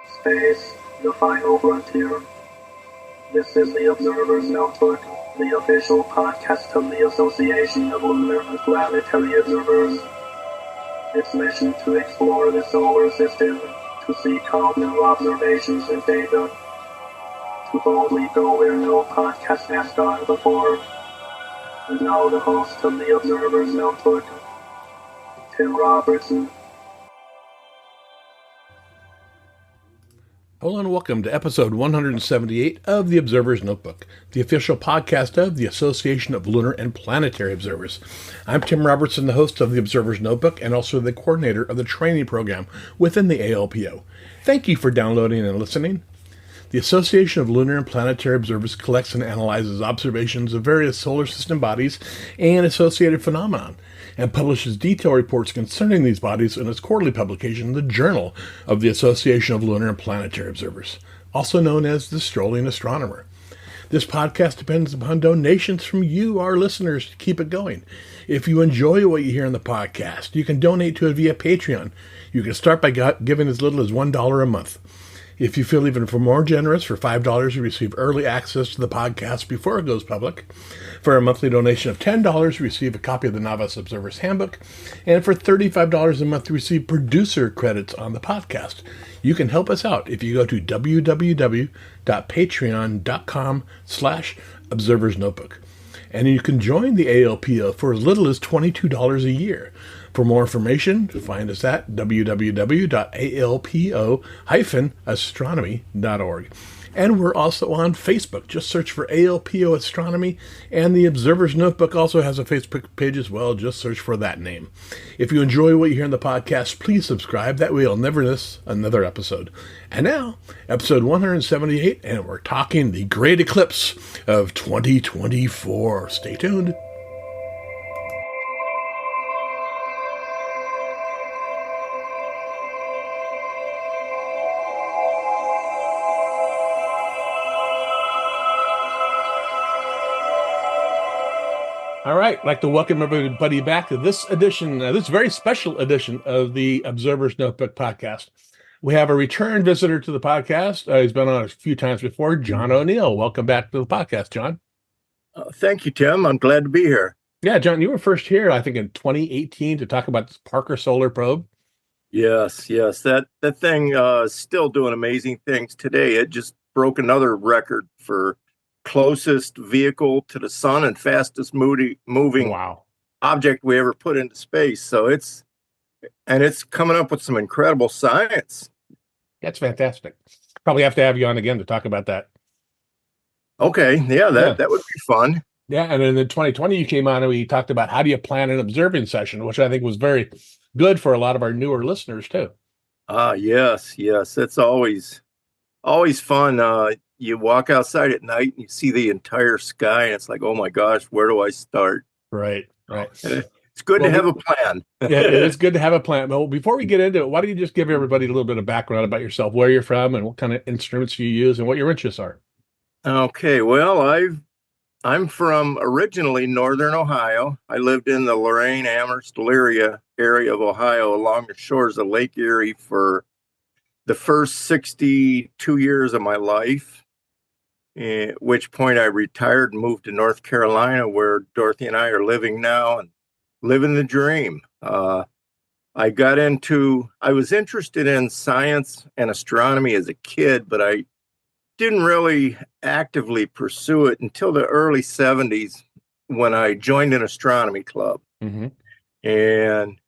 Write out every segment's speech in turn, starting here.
Space, the final frontier. This is the Observer's Notebook, the official podcast of the Association of Lunar and Planetary Observers. Its mission to explore the solar system, to seek out new observations and data, to boldly go where no podcast has gone before. And now the host of the Observer's Notebook, Tim Robertson. Hello and welcome to episode 178 of the Observer's Notebook, the official podcast of the Association of Lunar and Planetary Observers. I'm Tim Robertson, the host of the Observer's Notebook and also the coordinator of the training program within the ALPO. Thank you for downloading and listening. The Association of Lunar and Planetary Observers collects and analyzes observations of various solar system bodies and associated phenomena, and publishes detailed reports concerning these bodies in its quarterly publication, the Journal of the Association of Lunar and Planetary Observers, also known as the Strolling Astronomer. This podcast depends upon donations from you, our listeners, to keep it going. If you enjoy what you hear in the podcast, you can donate to it via Patreon. You can start by giving as little as $1 a month. If you feel even more generous, for $5, you receive early access to the podcast before it goes public. For a monthly donation of $10, you receive a copy of the Novice Observer's Handbook. And for $35 a month, you receive producer credits on the podcast. You can help us out if you go to www.patreon.com/observersnotebook. And you can join the ALPO for as little as $22 a year. For more information, find us at www.alpo-astronomy.org. And we're also on Facebook. Just search for ALPO Astronomy, and the Observer's Notebook also has a Facebook page as well. Just search for that name. If you enjoy what you hear in the podcast, please subscribe. That way you'll never miss another episode. And now, episode 178, and we're talking the Great Eclipse of 2024. Stay tuned. All right, I'd like to welcome everybody back to this edition, this very special edition of the Observer's Notebook podcast. We have a return visitor to the podcast. He's been on a few times before, John ONeal. Welcome back to the podcast, John. Thank you, Tim. I'm glad to be here. Yeah, John, you were first here, I think, in 2018 to talk about this Parker Solar Probe. Yes. That thing is still doing amazing things today. It just broke another record for closest vehicle to the sun and fastest moving object we ever put into space. So it's coming up with some incredible science. That's fantastic. Probably have to have you on again to talk about that. Okay. Yeah, that would be fun. Yeah. And then in 2020, you came on and we talked about how do you plan an observing session, which I think was very good for a lot of our newer listeners too. Yes. It's always fun. You walk outside at night and you see the entire sky and it's like, oh my gosh, where do I start? Right. It's good to have a plan. Yeah, it's good to have a plan. Well, before we get into it, why don't you just give everybody a little bit of background about yourself, where you're from and what kind of instruments you use and what your interests are? Okay, well, I'm from originally Northern Ohio. I lived in the Lorain, Amherst, Elyria area of Ohio along the shores of Lake Erie for the first 62 years of my life. At which point I retired and moved to North Carolina, where Dorothy and I are living now and living the dream. I was interested in science and astronomy as a kid, but I didn't really actively pursue it until the early 70s when I joined an astronomy club. Mm-hmm. And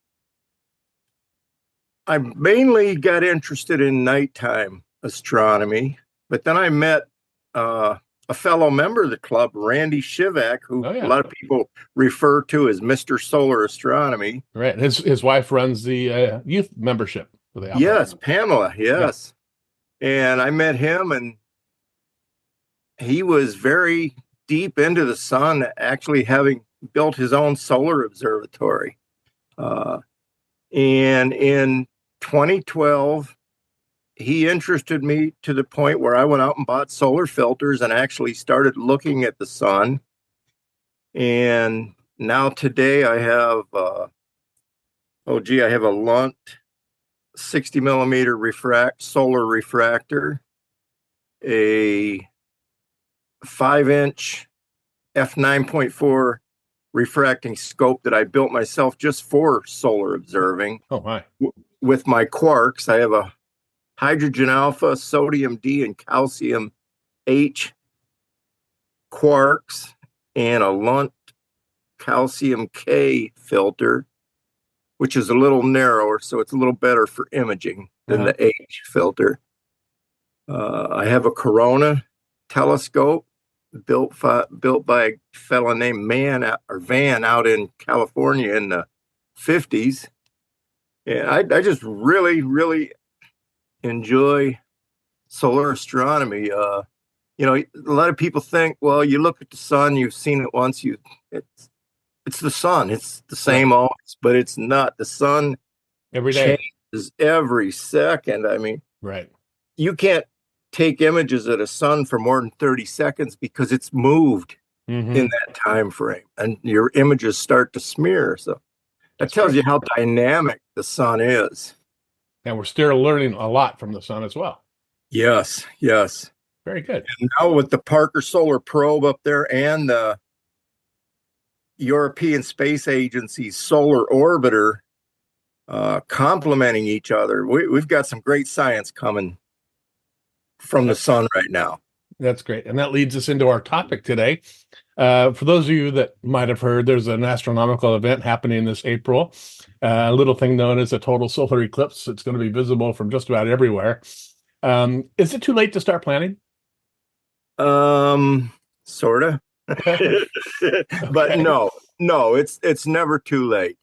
I mainly got interested in nighttime astronomy, but then I met a fellow member of the club, Randy Shivak, who a lot of people refer to as Mr. Solar Astronomy. Right. His wife runs the youth membership for the ALPO. Yes, Pamela. Yes. Yeah. And I met him, and he was very deep into the sun, actually having built his own solar observatory. And in 2012, he interested me to the point where I went out and bought solar filters and actually started looking at the sun. And now today I have, I have a Lunt 60 millimeter solar refractor, a 5-inch f9.4 refracting scope that I built myself just for solar observing. Oh my! With my quarks, I have a hydrogen alpha, sodium D, and calcium H quarks, and a Lunt calcium K filter, which is a little narrower, so it's a little better for imaging than the H filter. I have a Corona telescope built by a fellow named Van out in California in the 50s. And I just really enjoy solar astronomy. A lot of people think, well, you look at the sun, you've seen it once, it's the sun. It's the same always, but it's not. The sun Every day changes every second. I mean, you can't take images of the sun for more than 30 seconds because it's moved in that time frame, and your images start to smear. So that tells you how dynamic the sun is. And we're still learning a lot from the sun as well. Yes. Very good. And now with the Parker Solar Probe up there and the European Space Agency's solar orbiter complementing each other, we've got some great science coming from the sun right now. That's great. And that leads us into our topic today. For those of you that might have heard, there's an astronomical event happening this April, a little thing known as a total solar eclipse. It's going to be visible from just about everywhere. Is it too late to start planning? Sort of. But no, it's never too late.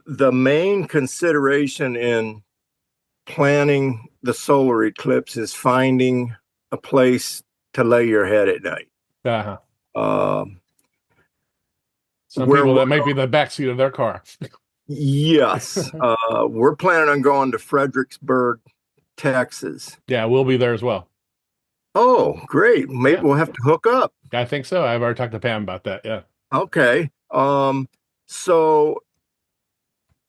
The main consideration in planning the solar eclipse is finding a place to lay your head at night. Some people that might be the backseat of their car. Yes. We're planning on going to Fredericksburg, Texas. Yeah, we'll be there as well. Oh, great. Maybe we'll have to hook up. I think so. I've already talked to Pam about that. Yeah. Okay. So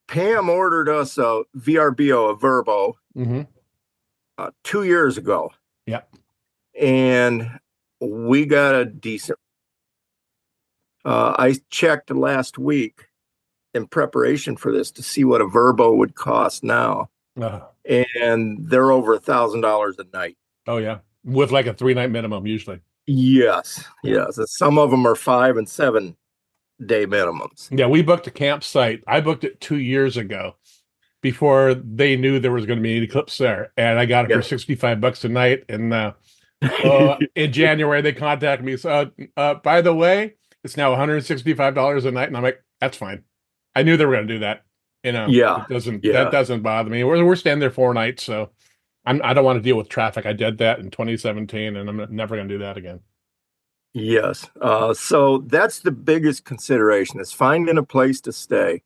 Pam ordered us a VRBO, a Verbo, 2 years ago. Yep. And we got a decent. I checked last week in preparation for this to see what a Verbo would cost now. And they're over $1,000 a night. Oh, yeah. With like a 3-night minimum, usually. Yes. Some of them are 5 and 7 day minimums. Yeah, we booked a campsite. I booked it 2 years ago before they knew there was going to be an eclipse there. And I got it for $65 a night. And in January, they contacted me. So, by the way, it's now $165 a night. And I'm like, that's fine. I knew they were going to do that. That doesn't bother me. We're staying there 4 nights. So I don't want to deal with traffic. I did that in 2017, and I'm never going to do that again. Yes. So that's the biggest consideration, is finding a place to stay.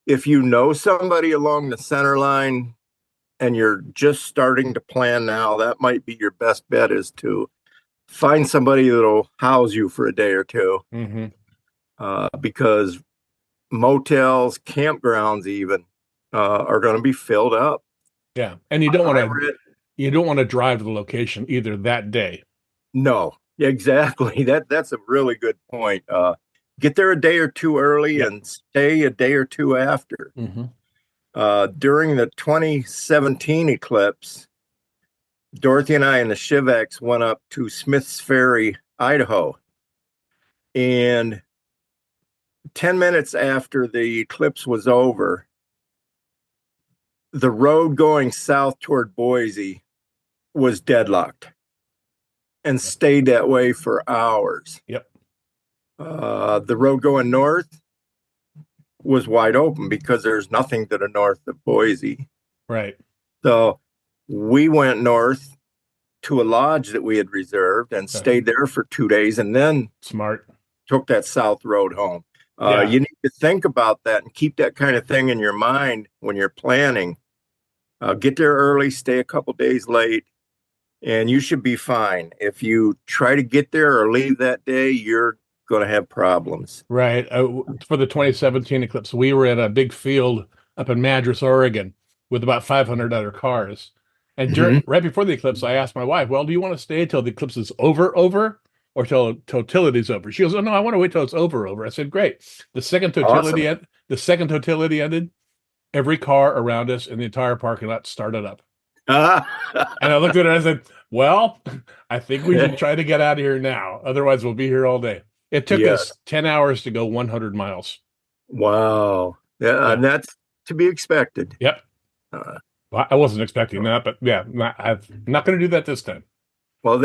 If you know somebody along the center line and you're just starting to plan now, that might be your best bet, is to find somebody that'll house you for a day or two. Because motels, campgrounds even are going to be filled up. Yeah. And you don't want to drive to the location either that day. No, exactly. That's a really good point. Get there a day or two early and stay a day or two after. During the 2017 eclipse, Dorothy and I and the Shivaks went up to Smith's Ferry, Idaho. And 10 minutes after the eclipse was over, the road going south toward Boise was deadlocked and stayed that way for hours. Yep. The road going north was wide open because there's nothing to the north of Boise. Right. So we went north to a lodge that we had reserved and stayed there for 2 days, and then took that south road home. You need to think about that and keep that kind of thing in your mind when you're planning. Get there early, stay a couple days late, and you should be fine. If you try to get there or leave that day, you're going to have problems. Right. For the 2017 eclipse, we were at a big field up in Madras, Oregon, with about 500 other cars. And right before the eclipse, I asked my wife, "Well, do you want to stay till the eclipse is over, or till totality's over?" She goes, "Oh no, I want to wait till it's over." I said, "Great." Awesome. The second totality ended. Every car around us in the entire parking lot started up. And I looked at her and I said, "Well, I think we should try to get out of here now. Otherwise, we'll be here all day." It took Yeah. us 10 hours to go 100 miles. Wow. Yeah, and that's to be expected. Yep. Well, I wasn't expecting that, but yeah, I'm not going to do that this time. Well,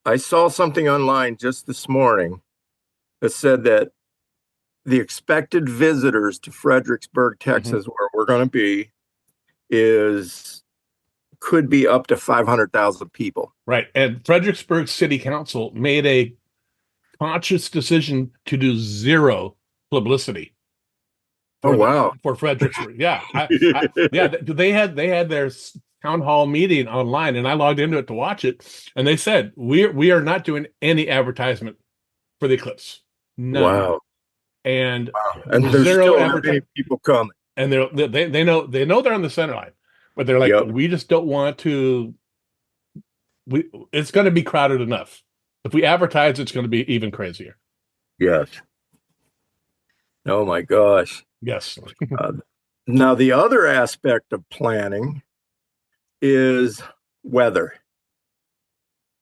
I saw something online just this morning that said that the expected visitors to Fredericksburg, Texas, where we're going to be, could be up to 500,000 people. Right. And Fredericksburg City Council made a conscious decision to do zero publicity. For Fredericksburg. Yeah. They had their town hall meeting online, and I logged into it to watch it, and they said we are not doing any advertisement for the eclipse. None. Wow. And there's zero many people coming. And they know they're on the center line, but they're like, we just don't want to. It's going to be crowded enough. If we advertise, it's going to be even crazier. Yes. Oh my gosh. Yes. Now the other aspect of planning is weather.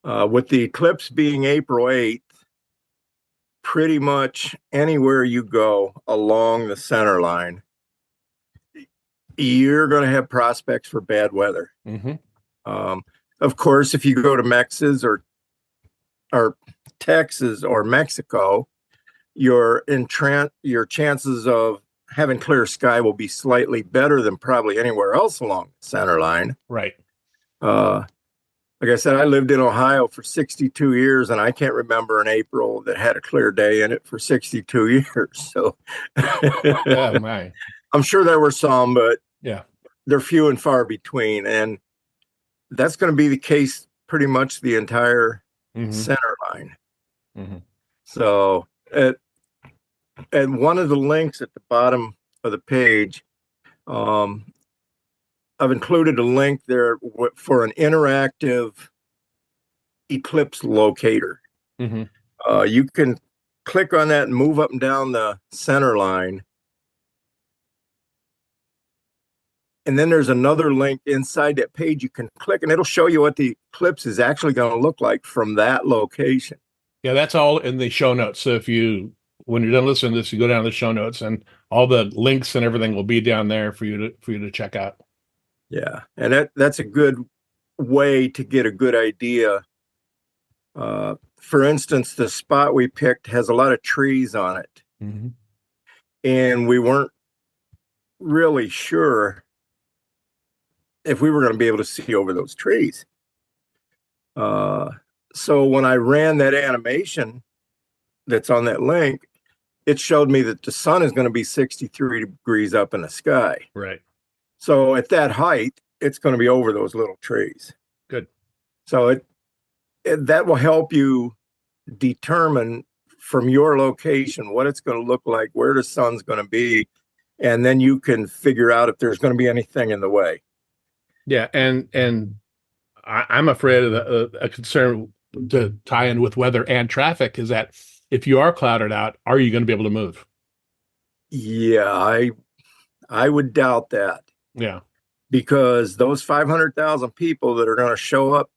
With the eclipse being April 8th, pretty much anywhere you go along the center line, you're going to have prospects for bad weather. Of course, if you go to Texas or Mexico, your chances of having clear sky will be slightly better than probably anywhere else along the center line. Right. Like I said, I lived in Ohio for 62 years, and I can't remember an April that had a clear day in it for 62 years. So oh, my. I'm sure there were some, but yeah, they're few and far between. And that's going to be the case pretty much the entire center line. So and one of the links at the bottom of the page, I've included a link there for an interactive eclipse locator. You can click on that and move up and down the center line. And then there's another link inside that page you can click, and it'll show you what the eclipse is actually going to look like from that location. Yeah, that's all in the show notes. So when you're done listening to this, you go down to the show notes, and all the links and everything will be down there for you to check out. Yeah, and that's a good way to get a good idea. For instance, the spot we picked has a lot of trees on it, and we weren't really sure if we were going to be able to see over those trees. So when I ran that animation that's on that link, it showed me that the sun is going to be 63 degrees up in the sky. Right. So at that height, it's going to be over those little trees. Good. So that will help you determine from your location what it's going to look like, where the sun's going to be, and then you can figure out if there's going to be anything in the way. Yeah, and I'm afraid of a concern to tie in with weather and traffic is that if you are clouded out, are you going to be able to move? Yeah, I would doubt that. Yeah. Because those 500,000 people that are going to show up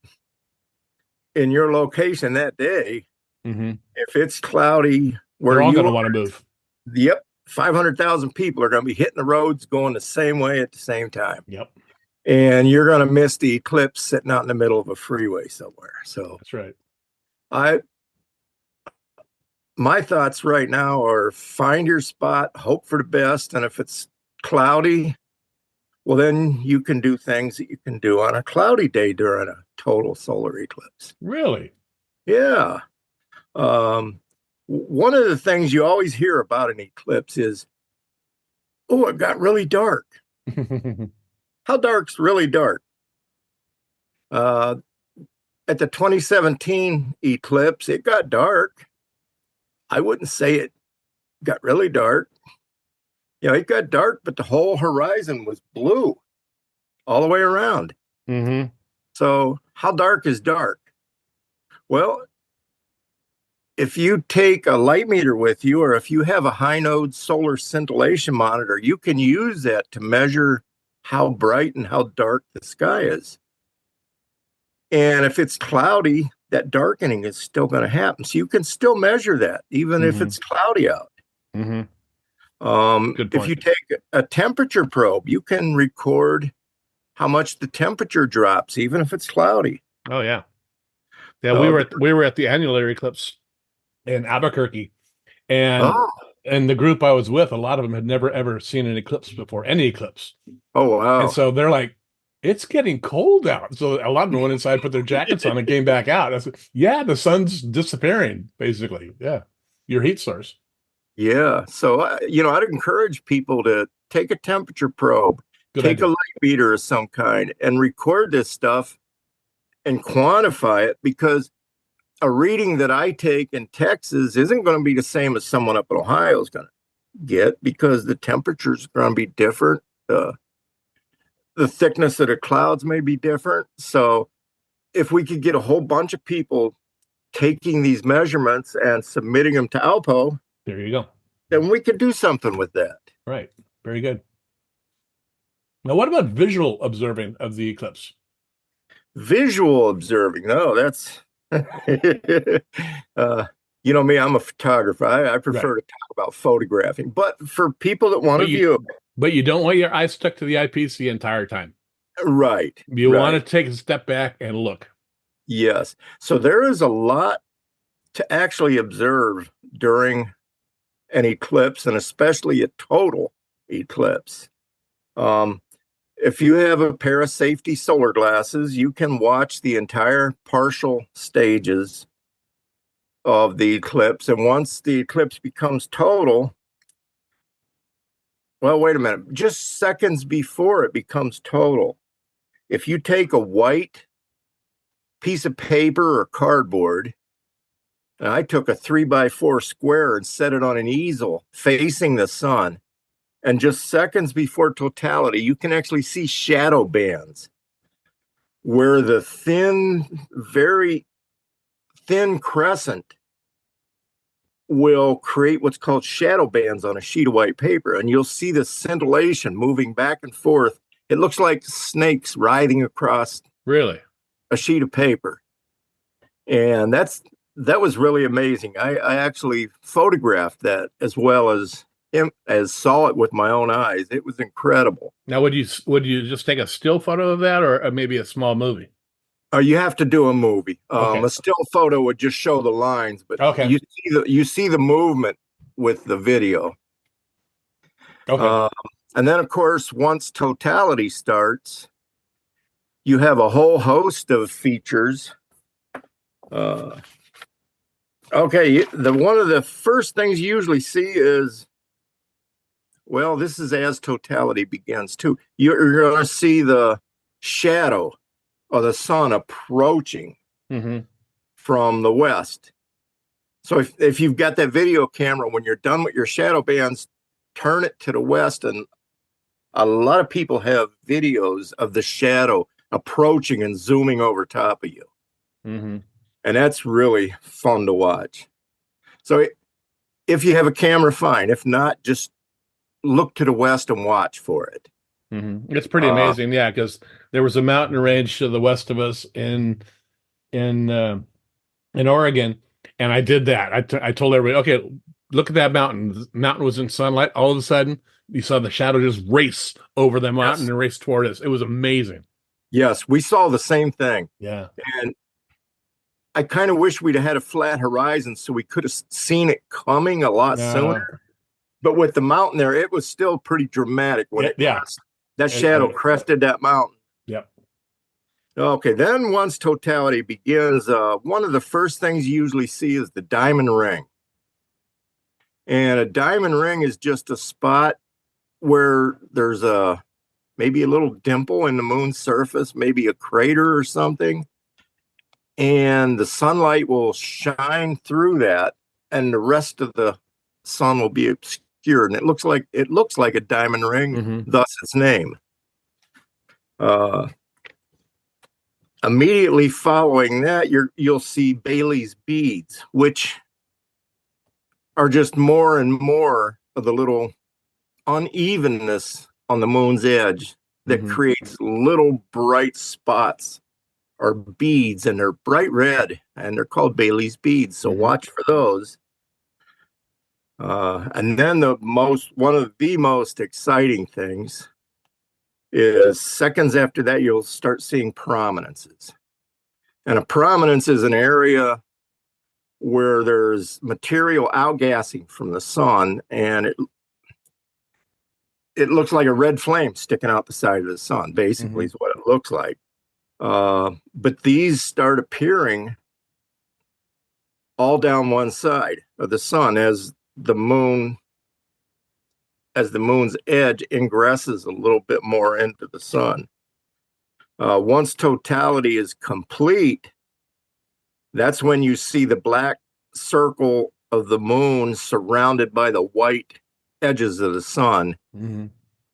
in your location that day, if it's cloudy, they're all going to want to move. Yep. 500,000 people are going to be hitting the roads going the same way at the same time. Yep. And you're going to miss the eclipse sitting out in the middle of a freeway somewhere. So that's right. My thoughts right now are find your spot, hope for the best. And if it's cloudy, well, then you can do things that you can do on a cloudy day during a total solar eclipse. Really? Yeah. One of the things you always hear about an eclipse is, oh, it got really dark. How dark's really dark? At the 2017 eclipse, it got dark. I wouldn't say it got really dark. it got dark, but the whole horizon was blue all the way around. Mm-hmm. So how dark is dark? Well, if you take a light meter with you, or if you have a high node solar scintillation monitor, you can use that to measure how bright and how dark the sky is. And if it's cloudy, that darkening is still going to happen. So you can still measure that, even if it's cloudy out. Mm-hmm. Good point. If you take a temperature probe, you can record how much the temperature drops, even if it's cloudy. Oh yeah. Yeah, we were at the annular eclipse in Albuquerque, and the group I was with, a lot of them had never ever seen an eclipse before, any eclipse. Oh wow. And so they're like, it's getting cold out. So a lot of them went inside, put their jackets on, and came back out. I said, yeah, the sun's disappearing, basically. Yeah, your heat source. Yeah. So, I'd encourage people to take a temperature probe, take a light meter of some kind, and record this stuff and quantify it, because a reading that I take in Texas isn't going to be the same as someone up in Ohio is going to get, because the temperatures are going to be different. The thickness of the clouds may be different. So if we could get a whole bunch of people taking these measurements and submitting them to ALPO, there you go. Then we could do something with that. Right. Very good. Now, what about visual observing of the eclipse? Visual observing. No, that's, you know me, I'm a photographer. I prefer to talk about photographing. But for people that want to view. But you don't want your eyes stuck to the eyepiece the entire time. Right. You want to take a step back and look. Yes. So there is a lot to actually observe during an eclipse, and especially a total eclipse. If you have a pair of safety solar glasses, you can watch the entire partial stages of the eclipse. And once the eclipse becomes total, well, wait a minute, just seconds before it becomes total, if you take a white piece of paper or cardboard, and I took a 3x4 square and set it on an easel facing the sun, and just seconds before totality, you can actually see shadow bands where the very thin crescent will create what's called shadow bands on a sheet of white paper. And you'll see the scintillation moving back and forth. It looks like snakes writhing across a sheet of paper. And that was really amazing. I actually photographed that as well as saw it with my own eyes. It was incredible. Now, would you just take a still photo of that, or maybe a small movie? You have to do a movie. A still photo would just show the lines, but you see the movement with the video. And then, of course, once totality starts, you have a whole host of features. One of the first things you usually see is, well, this is as totality begins too. You're going to see the shadow of the sun approaching from the west. So if you've got that video camera, when you're done with your shadow bands, turn it to the west. And a lot of people have videos of the shadow approaching and zooming over top of you. And that's really fun to watch. So if you have a camera, fine. If not, just look to the west and watch for it. It's pretty amazing, yeah, because there was a mountain range to the west of us in Oregon, and I did that. I told everybody, okay, look at that mountain. The mountain was in sunlight. All of a sudden, you saw the shadow just race over the mountain and race toward us. It was amazing. Yes, we saw the same thing. Yeah. And I kind of wish we'd have had a flat horizon so we could have seen it coming a lot sooner. But with the mountain there, it was still pretty dramatic when that shadow crested that mountain. Yep. Okay, then once totality begins, one of the first things you usually see is the diamond ring. And a diamond ring is just a spot where there's maybe a little dimple in the moon's surface, maybe a crater or something. And the sunlight will shine through that, and the rest of the sun will be obscured, and it looks like a diamond ring, thus its name. Immediately following that, you'll see Bailey's beads, which are just more and more of the little unevenness on the moon's edge that creates little bright spots or beads, and they're bright red, and they're called Bailey's beads. So watch for those. And then one of the most exciting things is seconds after that, you'll start seeing prominences. And a prominence is an area where there's material outgassing from the sun, and it looks like a red flame sticking out the side of the sun, basically is what it looks like. But these start appearing all down one side of the sun as the moon's edge ingresses a little bit more into the sun. Once totality is complete, that's when you see the black circle of the moon surrounded by the white edges of the sun, and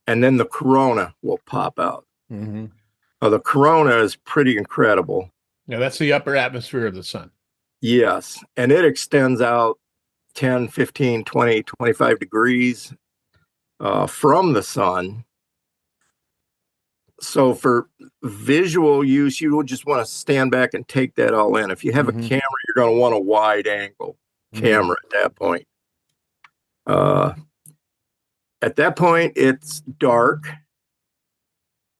then the corona will pop out. The corona is pretty incredible. Yeah, that's the upper atmosphere of the sun. Yes, and it extends out 10, 15, 20, 25 degrees from the sun. So for visual use, you would just want to stand back and take that all in. If you have a camera, you're going to want a wide angle camera at that point. At that point, it's dark,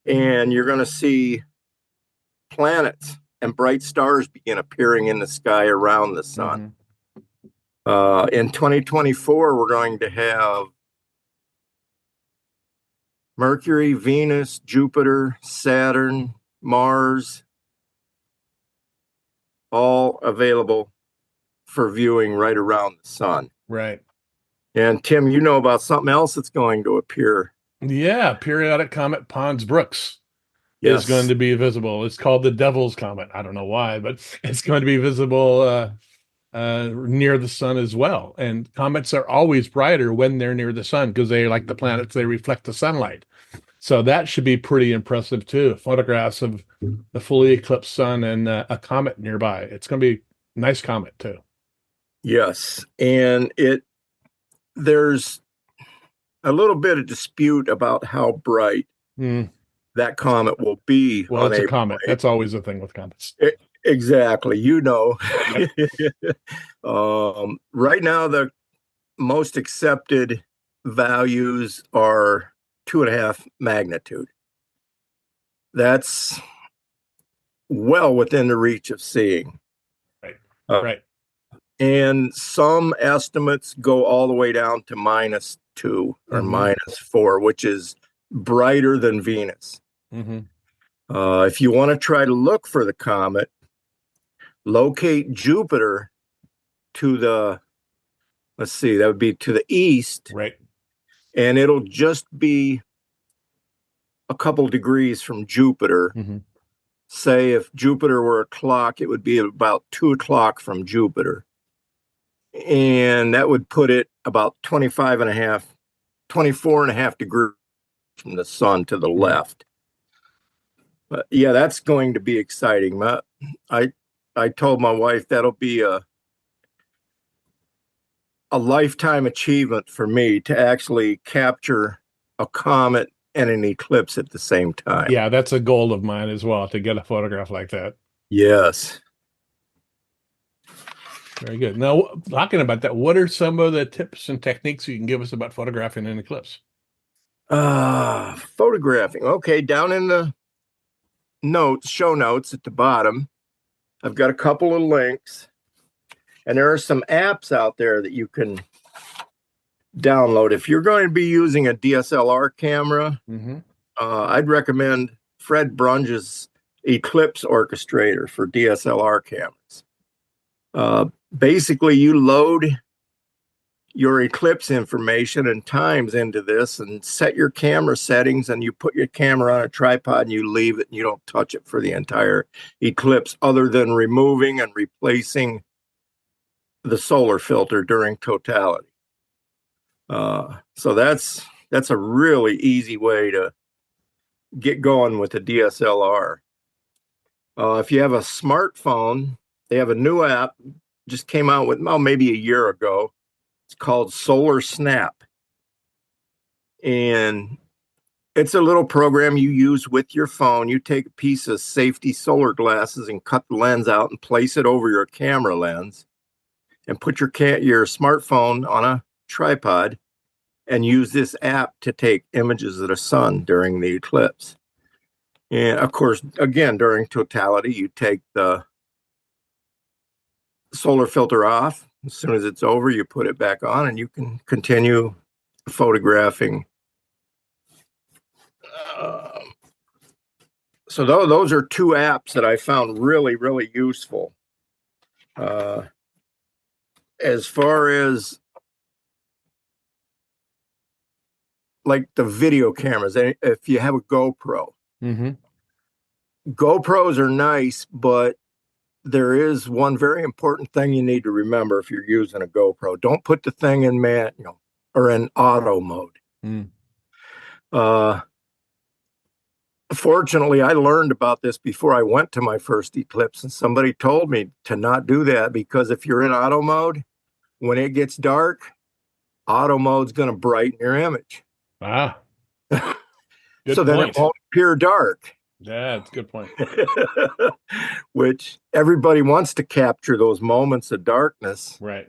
and you're going to see planets and bright stars begin appearing in the sky around the sun. In 2024, we're going to have Mercury, Venus, Jupiter, Saturn, Mars, all available for viewing right around the sun. Right. And Tim, you know about something else that's going to appear. Yeah, periodic comet Pons-Brooks is going to be visible. It's called the Devil's Comet. I don't know why, but it's going to be visible near the sun as well. And comets are always brighter when they're near the sun because they, like the planets, they reflect the sunlight. So that should be pretty impressive too. Photographs of the fully eclipsed sun and a comet nearby. It's going to be a nice comet too. Yes, and there's a little bit of dispute about how bright that comet will be. Well, it's a comet. That's always the thing with comets. Exactly. You know, right now, the most accepted values are 2.5 magnitude. That's well within the reach of seeing. Right. Right. And some estimates go all the way down to -2 or -4, which is brighter than Venus. If you want to try to look for the comet, locate Jupiter to the, that would be to the east. Right. And it'll just be a couple degrees from Jupiter. Say if Jupiter were a clock, it would be about 2 o'clock from Jupiter. And that would put it about 24.5 degrees from the sun to the left. But yeah, that's going to be exciting. I told my wife that'll be a lifetime achievement for me to actually capture a comet and an eclipse at the same time. Yeah, that's a goal of mine as well, to get a photograph like that. Yes. Very good. Now, talking about that, what are some of the tips and techniques you can give us about photographing an eclipse? Photographing. Okay, down in the show notes at the bottom, I've got a couple of links, and there are some apps out there that you can download. If you're going to be using a DSLR camera, I'd recommend Fred Brunge's Eclipse Orchestrator for DSLR cameras. Basically, you load your eclipse information and times into this and set your camera settings, and you put your camera on a tripod and you leave it and you don't touch it for the entire eclipse other than removing and replacing the solar filter during totality. So that's a really easy way to get going with the DSLR. If you have a smartphone, they have a new app just came out with maybe a year ago. It's called Solar Snap, and it's a little program you use with your phone. You take a piece of safety solar glasses and cut the lens out and place it over your camera lens, and put your smartphone on a tripod, and use this app to take images of the sun during the eclipse. And of course, again, during totality, you take the solar filter off. As soon as it's over, you put it back on and you can continue photographing. So those are two apps that I found really, really useful. As far as like the video cameras, if you have a GoPro, GoPros are nice, but there is one very important thing you need to remember if you're using a GoPro. Don't put the thing in manual or in auto mode. Fortunately, I learned about this before I went to my first eclipse, and somebody told me to not do that, because if you're in auto mode, when it gets dark, auto mode's going to brighten your image. Ah, so then it won't appear dark. Yeah, that's a good point. Which everybody wants to capture those moments of darkness. Right.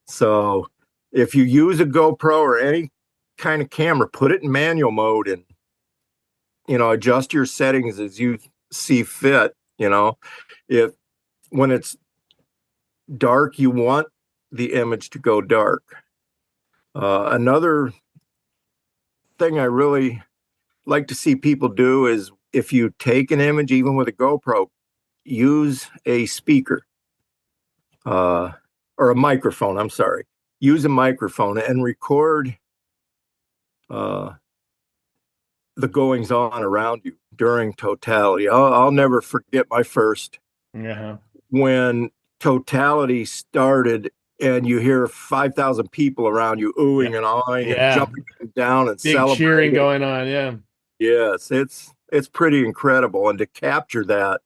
So if you use a GoPro or any kind of camera, put it in manual mode and, adjust your settings as you see fit. If when it's dark, you want the image to go dark. Another thing I really like to see people do is, if you take an image, even with a GoPro, use a speaker or a microphone. I'm sorry. Use a microphone and record the goings on around you during totality. I'll never forget my first. When totality started and you hear 5,000 people around you oohing and awing and jumping down and big celebrating. Cheering going on. Yeah. Yes, it's pretty incredible. And to capture that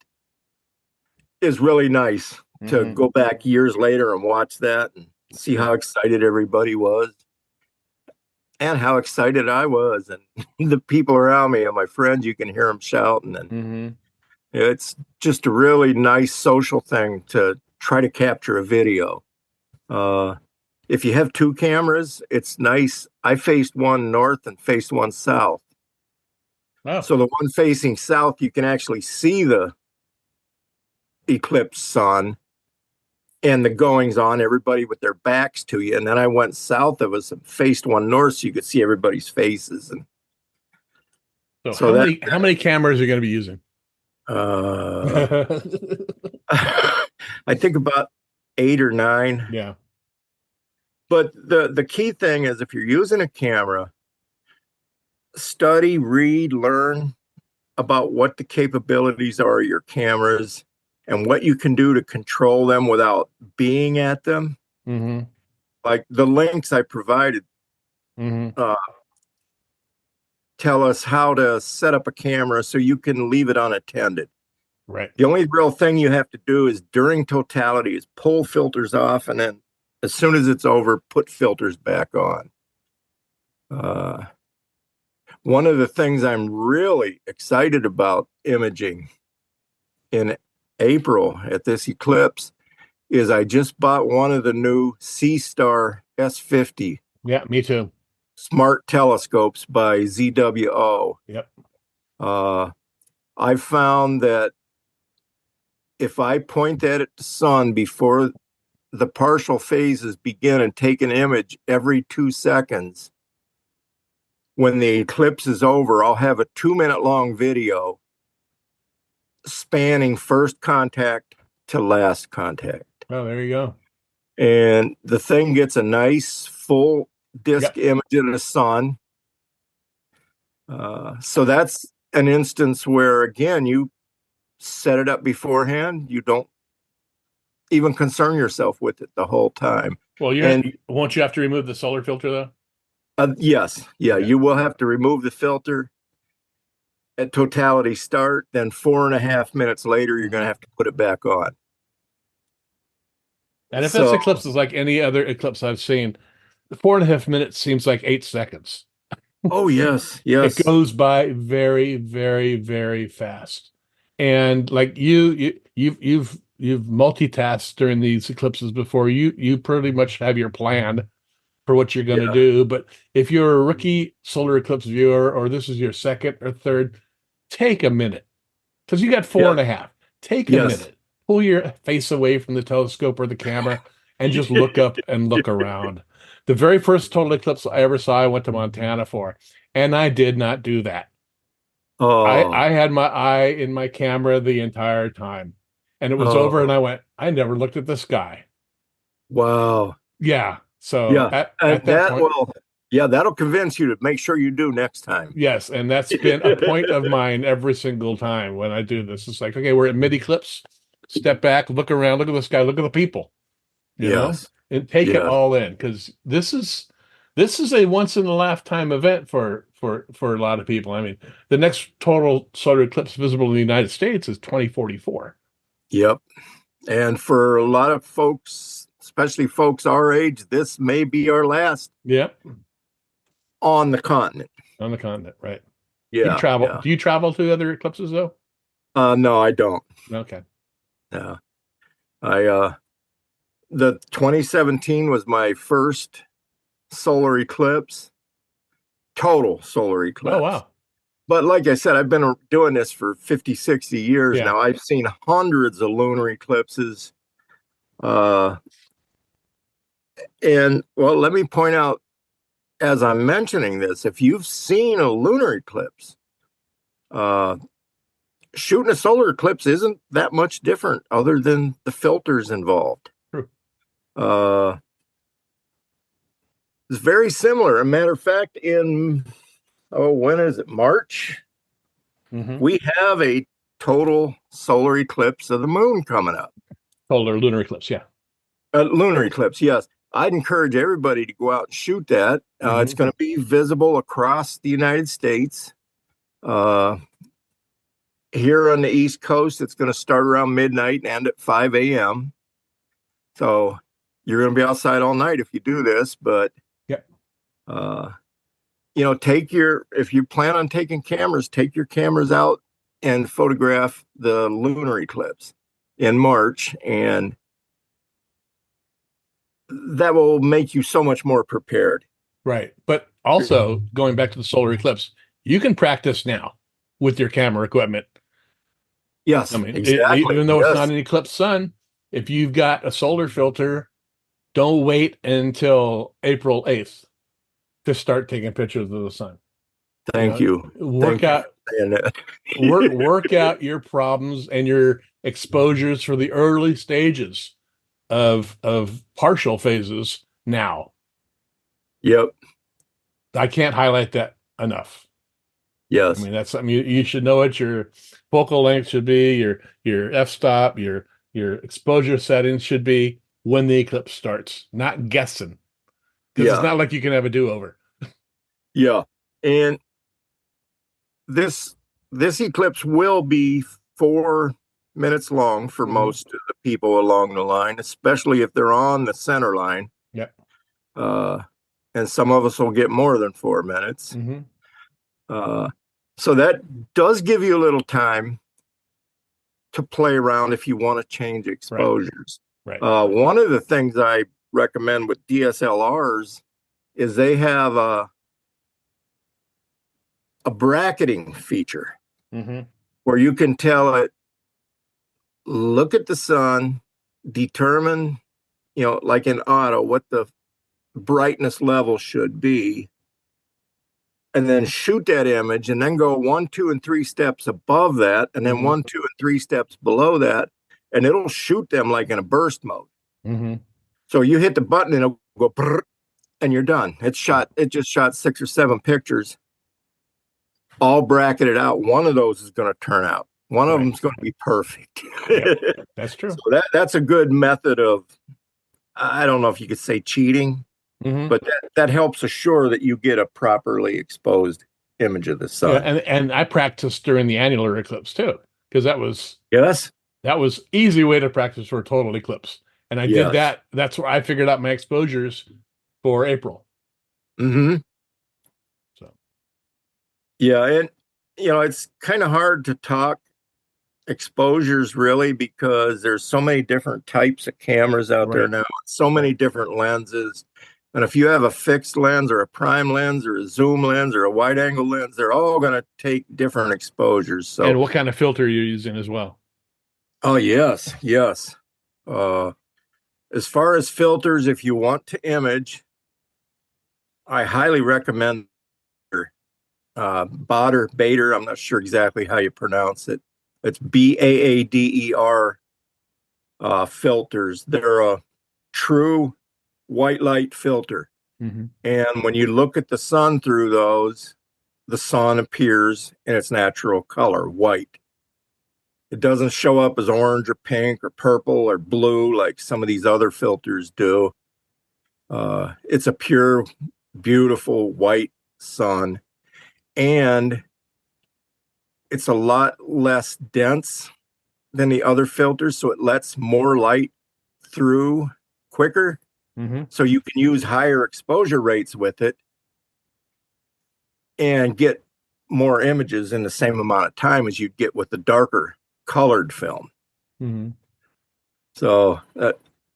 is really nice to go back years later and watch that and see how excited everybody was and how excited I was. And the people around me and my friends, you can hear them shouting. And it's just a really nice social thing to try to capture a video. If you have two cameras, it's nice. I faced one north and faced one south. Wow. So the one facing south, you can actually see the eclipse sun and the goings on, everybody with their backs to you. And then I went south of us and faced one north, so you could see everybody's faces. And so how many cameras are you going to be using? I think about 8 or 9. Yeah. But the key thing is, if you're using a camera, study, read, learn about what the capabilities are of your cameras and what you can do to control them without being at them. Like the links I provided tell us how to set up a camera so you can leave it unattended. Right. The only real thing you have to do is during totality is pull filters off, and then as soon as it's over, put filters back on. One of the things I'm really excited about imaging in April at this eclipse is I just bought one of the new C-Star S50. Yeah, me too. Smart telescopes by ZWO. Yep. I found that if I point that at the sun before the partial phases begin and take an image every 2 seconds, when the eclipse is over, I'll have a 2-minute long video spanning first contact to last contact. Oh, there you go. And the thing gets a nice full disk image of the sun. So that's an instance where, again, you set it up beforehand. You don't even concern yourself with it the whole time. Well, won't you have to remove the solar filter, though? Yes. Yeah. Okay. You will have to remove the filter at totality start. Then 4.5 minutes later, you're going to have to put it back on. And if this So, eclipse is like any other eclipse I've seen, 4.5 minutes seems like 8 seconds. oh, yes. It Yes. goes by very, very, very fast. And like you've multitasked during these eclipses before. You pretty much have your plan for what you're going to Yeah. do. But if you're a rookie solar eclipse viewer, or this is your second or third, take a minute because you got four Yeah. and a half. Take a Yes. minute, pull your face away from the telescope or the camera, and just look up and look around. The very first total eclipse I ever saw, I went to Montana for, and I did not do that. Oh, I had my eye in my camera the entire time, and it was over, and oh, I went, I never looked at the sky. wow. Yeah. So Yeah. at And that point, yeah, that'll convince you to make sure you do next time. yes, and that's been a point of mine every single time when I do this. It's like, okay, we're at mid eclipse. Step back, look around, look at the sky, look at the people, Yes. and take it Yes. all in because this is a once in a lifetime event for a lot of people. I mean, the next total solar eclipse visible in the United States is 2044. Yep. And for a lot of folks, especially folks our age, this may be our last Yep, on the continent. on the continent, right? You Yeah. travel. Yeah. Do you travel to other eclipses though? No, I don't. Okay. Yeah. The 2017 was my first solar eclipse, total solar Oh eclipse. wow. But like I said, I've been doing this for 50, 60 years Yeah. now. I've seen hundreds of lunar eclipses. Uh, and well, let me point out as I'm mentioning this, if you've seen a lunar eclipse, uh, shooting a solar eclipse isn't that much different other than the filters involved. True. Uh, it's very similar. A matter of fact, when is it? March? Mm-hmm. We have a total solar eclipse of the moon coming up. Solar lunar eclipse. Yeah. Lunar eclipse, yes. I'd encourage everybody to go out and shoot that. It's going to be visible across the United States. Here on the East Coast, it's going to start around midnight and end at 5 a.m. So you're going to be outside all night if you do this. But, Yep. if you plan on taking cameras, take your cameras out and photograph the lunar eclipse in March. And that will make you so much more prepared. Right. But also going back to the solar eclipse, you can practice now with your camera equipment. Yes, I mean, exactly. even though it's not Yes. an eclipse sun, if you've got a solar filter, don't wait until April 8th to start taking pictures of the sun. Thank you. Work Thank you out for saying that. work out your problems and your exposures for the early stages of partial phases now. Yep. I can't highlight that enough. I Yes. mean, that's something you should know what your focal length should be, your f-stop, your exposure settings should be when the eclipse starts, not guessing. Because it's Yeah. not like you can have a do-over. Yeah. And this eclipse will be 4 minutes long for most of the people along the line, especially if they're on the center line. Yep. And some of us will get more than 4 minutes. So that does give you a little time to play around if you want to change exposures. Right. One of the things I recommend with DSLRs is they have a bracketing feature where you can tell it, look at the sun, determine, like in auto, what the brightness level should be, and then shoot that image and then go 1, 2, and 3 steps above that, and then 1, 2, and 3 steps below that, and it'll shoot them like in a burst mode. So you hit the button and it'll go brrr, and you're done. It just shot 6 or 7 pictures, all bracketed out. One of those is going to turn out. One of them is going to be perfect. Yep, that's true. So that's a good method of, I don't know if you could say cheating, but that helps assure that you get a properly exposed image of the sun. Yeah, and I practiced during the annular eclipse too, because that was easy way to practice for a total eclipse. And I did that. That's where I figured out my exposures for April. So yeah, and it's kind of hard to talk exposures really because there's so many different types of cameras out there now, so many different lenses. And if you have a fixed lens or a prime lens or a zoom lens or a wide angle lens, they're all going to take different exposures. So, and what kind of filter you're using as well? Oh, yes. As far as filters, if you want to image, I highly recommend Bader. I'm not sure exactly how you pronounce it. It's BAADER filters. They're a true white light filter. And when you look at the sun through those, the sun appears in its natural color, white. It doesn't show up as orange or pink or purple or blue like some of these other filters do. It's a pure, beautiful white sun. And it's a lot less dense than the other filters, so it lets more light through quicker. So you can use higher exposure rates with it and get more images in the same amount of time as you'd get with the darker colored film. So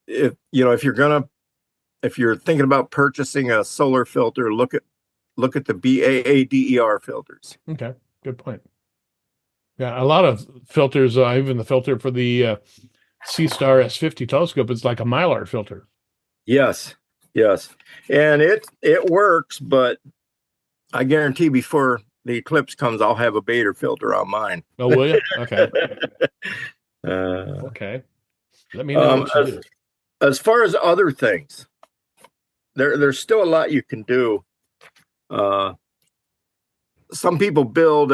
if you're thinking about purchasing a solar filter, look at the BAADER filters. Okay, good point. Yeah, a lot of filters, even the filter for the C-Star S50 telescope, it's like a Mylar filter. Yes, and it works, but I guarantee before the eclipse comes, I'll have a Bader filter on mine. Oh, will you? Okay. Okay. Let me know what you do. As far as other things, there's still a lot you can do. Some people build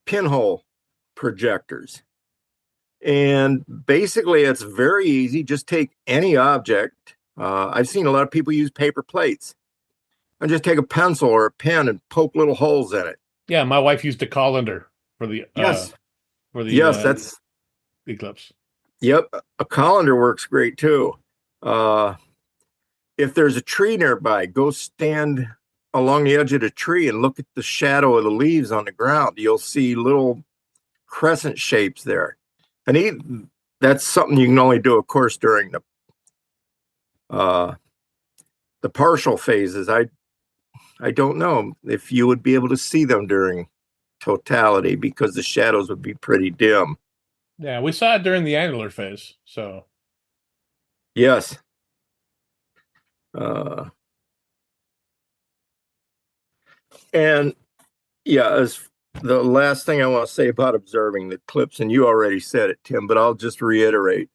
pinhole projectors. And basically, it's very easy. Just take any object. I've seen a lot of people use paper plates. And just take a pencil or a pen and poke little holes in it. Yeah, my wife used a colander for the that's eclipse. Yep, a colander works great too. If there's a tree nearby, go stand along the edge of the tree and look at the shadow of the leaves on the ground. You'll see little crescent shapes there. And that's something you can only do, of course, during the partial phases. I don't know if you would be able to see them during totality because the shadows would be pretty dim. Yeah, we saw it during the annular phase. So yes. And yeah, as the last thing I want to say about observing the eclipse, and you already said it, Tim, but I'll just reiterate.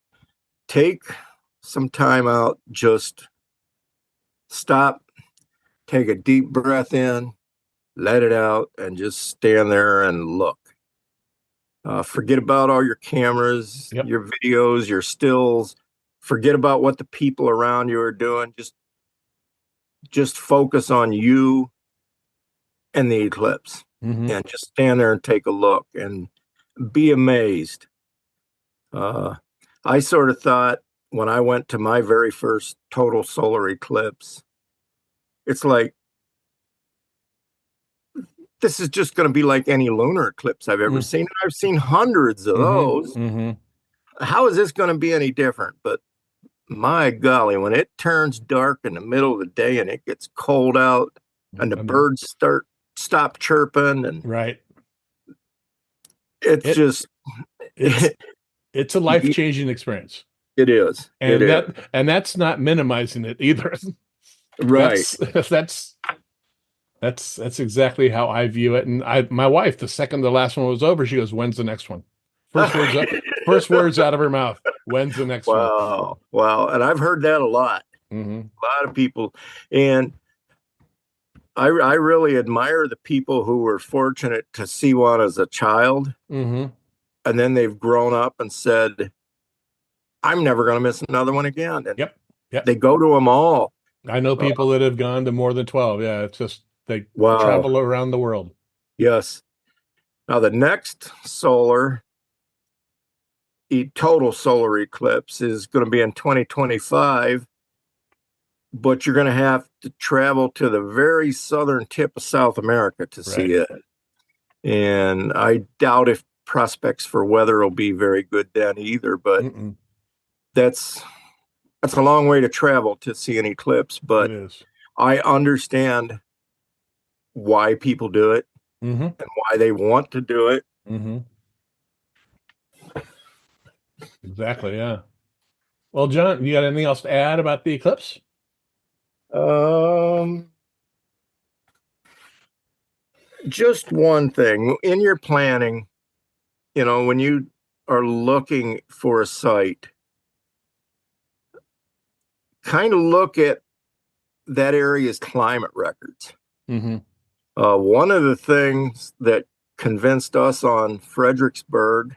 Take some time out, just stop, take a deep breath in, let it out, and just stand there and look. Forget about all your cameras, your videos, your stills. Forget about what the people around you are doing. Just focus on you and the eclipse. And just stand there and take a look and be amazed. I sort of thought when I went to my very first total solar eclipse, it's like, this is just going to be like any lunar eclipse I've ever seen. I've seen hundreds of those. How is this going to be any different? But my golly, when it turns dark in the middle of the day and it gets cold out and the birds stop chirping, and it's a life-changing experience. It is. And that's not minimizing it either. Right. That's exactly how I view it. And my wife, the second the last one was over, she goes, "When's the next one?" First words out of her mouth. When's the next one? Wow. And I've heard that a lot. A lot of people. And I really admire the people who were fortunate to see one as a child. And then they've grown up and said, I'm never going to miss another one again. And they go to them all. I know people that have gone to more than 12. Yeah, it's just they Wow. travel around the world. Yes. Now the next total solar eclipse is going to be in 2025, but you're going to have to travel to the very southern tip of South America to see it. And I doubt if prospects for weather will be very good then either, but that's a long way to travel to see an eclipse. But It is. I understand why people do it and why they want to do it. Exactly, yeah. Well, John, you got anything else to add about the eclipse? Just one thing. In your planning, when you are looking for a site, kind of look at that area's climate records. One of the things that convinced us on Fredericksburg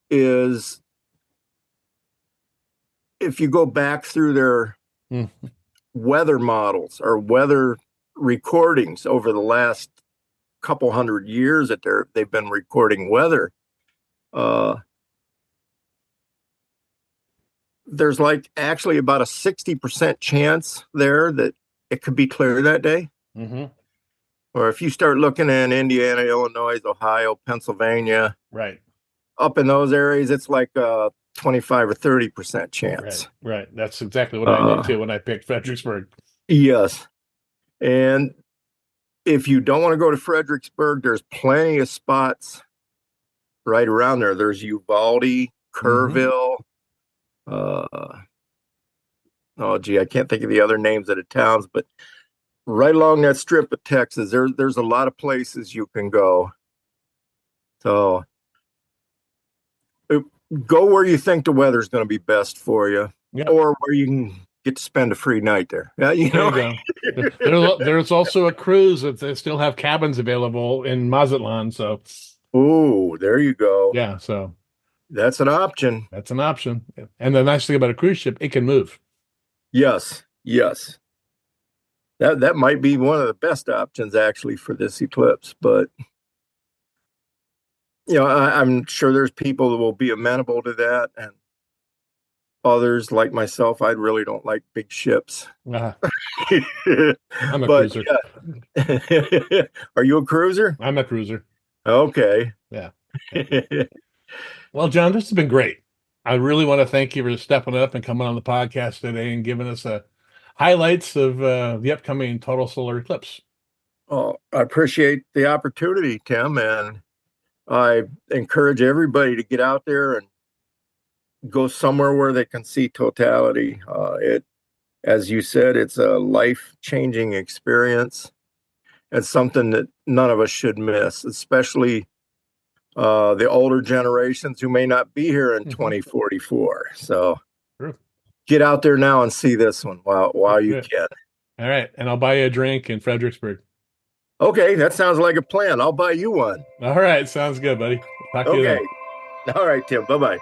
is if you go back through their weather models or weather recordings over the last couple hundred years that they've been recording weather, there's like actually about a 60% chance there that it could be clear that day. Or if you start looking in Indiana, Illinois, Ohio, Pennsylvania, up in those areas, it's like a 25 or 30% chance. Right. That's exactly what I did too when I picked Fredericksburg. Yes. And if you don't want to go to Fredericksburg, there's plenty of spots right around there. There's Uvalde, Kerrville. I can't think of the other names of the towns, but right along that strip of Texas, there's a lot of places you can go. So go where you think the weather's going to be best for you, or where you can get to spend a free night there. Yeah, There you go. There's also a cruise that they still have cabins available in Mazatlan. So, there you go. Yeah, so that's an option. And the nice thing about a cruise ship, it can move. Yes. That might be one of the best options actually for this eclipse, but I'm sure there's people that will be amenable to that, and others like myself, I really don't like big ships. I'm a cruiser. Yeah. Are you a cruiser? I'm a cruiser. Okay. Yeah. Well, John, this has been great. I really want to thank you for stepping up and coming on the podcast today and giving us highlights of the upcoming total solar eclipse. Oh, I appreciate the opportunity, Tim, and I encourage everybody to get out there and go somewhere where they can see totality. As you said, it's a life-changing experience. It's something that none of us should miss, especially the older generations who may not be here in 2044. So get out there now and see this one while you can. All right. And I'll buy you a drink in Fredericksburg. Okay. That sounds like a plan. I'll buy you one. All right. Sounds good, buddy. Talk to you then. All right, Tim. Bye-bye.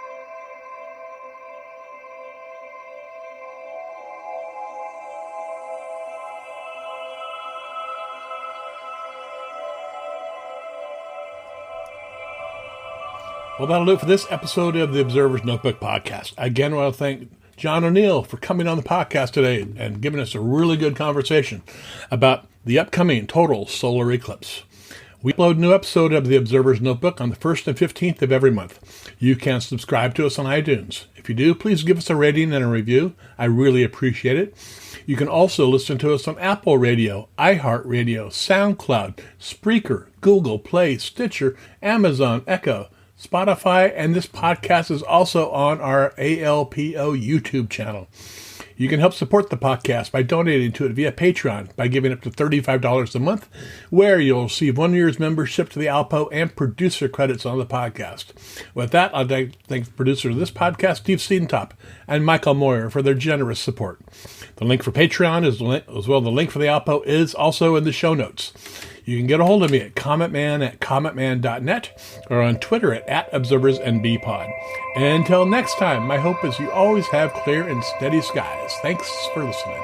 Well, that'll do it for this episode of the Observer's Notebook podcast. Again, I want to thank John ONeal for coming on the podcast today and giving us a really good conversation about the upcoming total solar eclipse. We upload a new episode of the Observer's Notebook on the 1st and 15th of every month. You can subscribe to us on iTunes. If you do, please give us a rating and a review. I really appreciate it. You can also listen to us on Apple Radio, iHeartRadio, SoundCloud, Spreaker, Google Play, Stitcher, Amazon Echo, Spotify, and this podcast is also on our ALPO YouTube channel. You can help support the podcast by donating to it via Patreon by giving up to $35 a month, where you'll receive 1 year's membership to the ALPO and producer credits on the podcast. With that, I'd like to thank the producer of this podcast, Steve Siedentop, and Michael Moyer for their generous support. The link for Patreon as well the link for the ALPO is also in the show notes. You can get a hold of me at commentman@commentman.net or on Twitter at @ObserversNBpod. And until next time, my hope is you always have clear and steady skies. Thanks for listening.